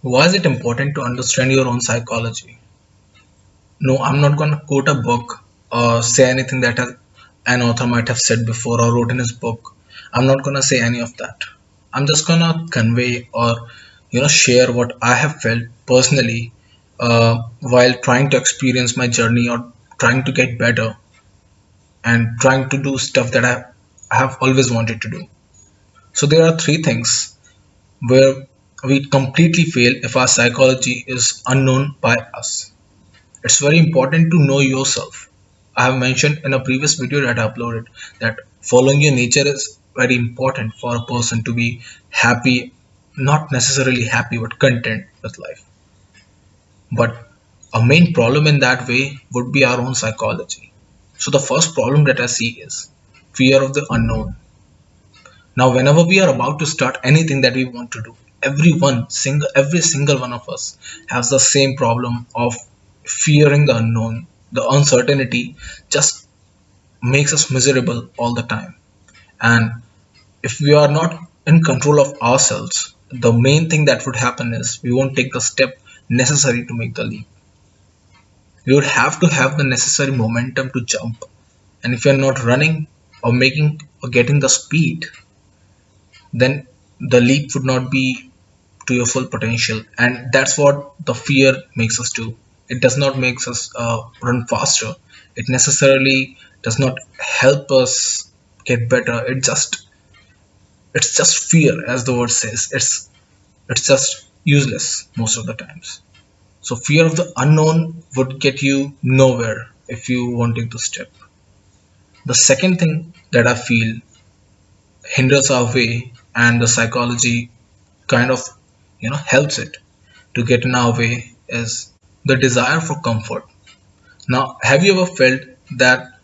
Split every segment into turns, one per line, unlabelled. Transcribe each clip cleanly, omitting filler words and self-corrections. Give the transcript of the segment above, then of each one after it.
Why is it important to understand your own psychology? No, I'm not going to quote a book or say anything that an author might have said before or wrote in his book. I'm not going to say any of that. I'm just going to convey or share what I have felt personally while trying to experience my journey or trying to get better and trying to do stuff that I have always wanted to do. So there are three things where we completely fail if our psychology is unknown by us. It's very important to know yourself. I have mentioned in a previous video that I uploaded that following your nature is very important for a person to be happy, not necessarily happy, but content with life. But a main problem in that way would be our own psychology. So the first problem that I see is fear of the unknown. Now, whenever we are about to start anything that we want to do, every single one of us has the same problem of fearing the unknown. The uncertainty just makes us miserable all the time. And if we are not in control of ourselves, the main thing that would happen is we won't take the step necessary to make the leap. We would have to have the necessary momentum to jump. And if you're not running or making or getting the speed, then the leap would not be to your full potential, and that's what the fear makes us do. It does not make us run faster. It necessarily does not help us get better. It's just fear, as the word says. It's just useless most of the times. So fear of the unknown would get you nowhere if you wanting to step. The second thing that I feel hinders our way, and the psychology kind of helps it to get in our way, is the desire for comfort. Now, have you ever felt that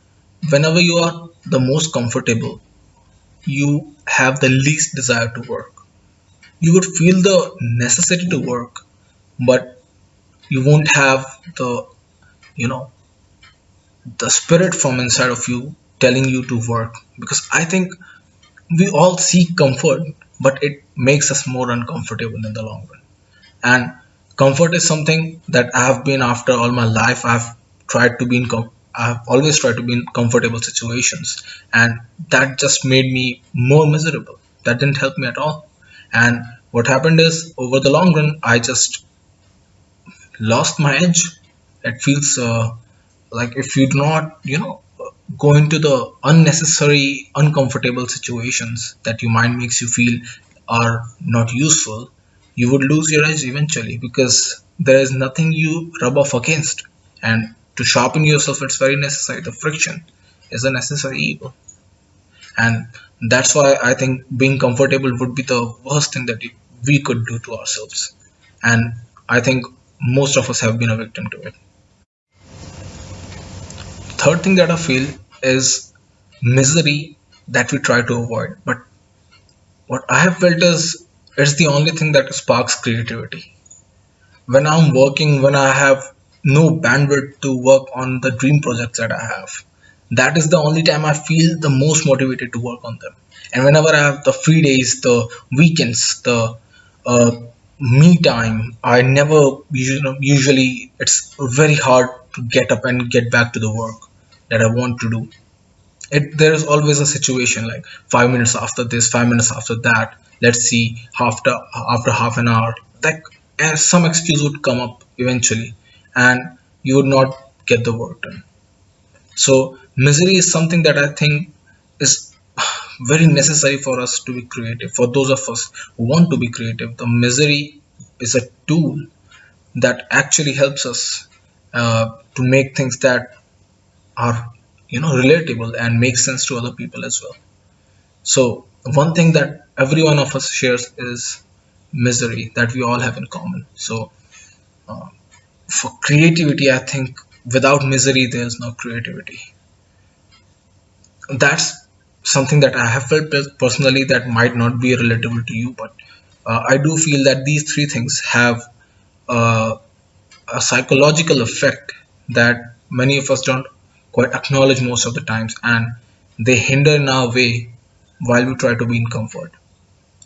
whenever you are the most comfortable, you have the least desire to work? You would feel the necessity to work, but you won't have the you know the spirit from inside of you telling you to work, because I think we all seek comfort, but it makes us more uncomfortable in the long run. And comfort is something that I have been after all my life. I've always tried to be in comfortable situations, and that just made me more miserable. That didn't help me at all. And what happened is, over the long run, I just lost my edge. It feels like if you do not, go into the unnecessary, uncomfortable situations that your mind makes you feel are not useful, you would lose your edge eventually, because there is nothing you rub off against. And to sharpen yourself, it's very necessary. The friction is a necessary evil. And that's why I think being comfortable would be the worst thing that we could do to ourselves. And I think most of us have been a victim to it. Third thing that I feel is misery that we try to avoid. But what I have felt is it's the only thing that sparks creativity. When I'm working, when I have no bandwidth to work on the dream projects that I have, that is the only time I feel the most motivated to work on them. And whenever I have the free days, the weekends, the uh, me time, I never usually it's very hard to get up and get back to the work that I want to do. There is always a situation like 5 minutes after this, 5 minutes after that. Let's see, after half an hour, like, and some excuse would come up eventually, and you would not get the work done. So misery is something that I think is very necessary for us to be creative. For those of us who want to be creative, the misery is a tool that actually helps us to make things that are relatable and make sense to other people as well. So one thing that every one of us shares is misery that we all have in common. So uh, for creativity, I think without misery there is no creativity. That's something that I have felt personally that might not be relatable to you, but I do feel that these three things have uh, a psychological effect that many of us don't quite acknowledge most of the times, and they hinder in our way while we try to be in comfort.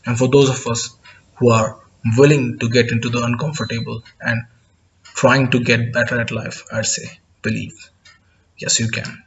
And for those of us who are willing to get into the uncomfortable and trying to get better at life, I'd say believe. Yes, you can.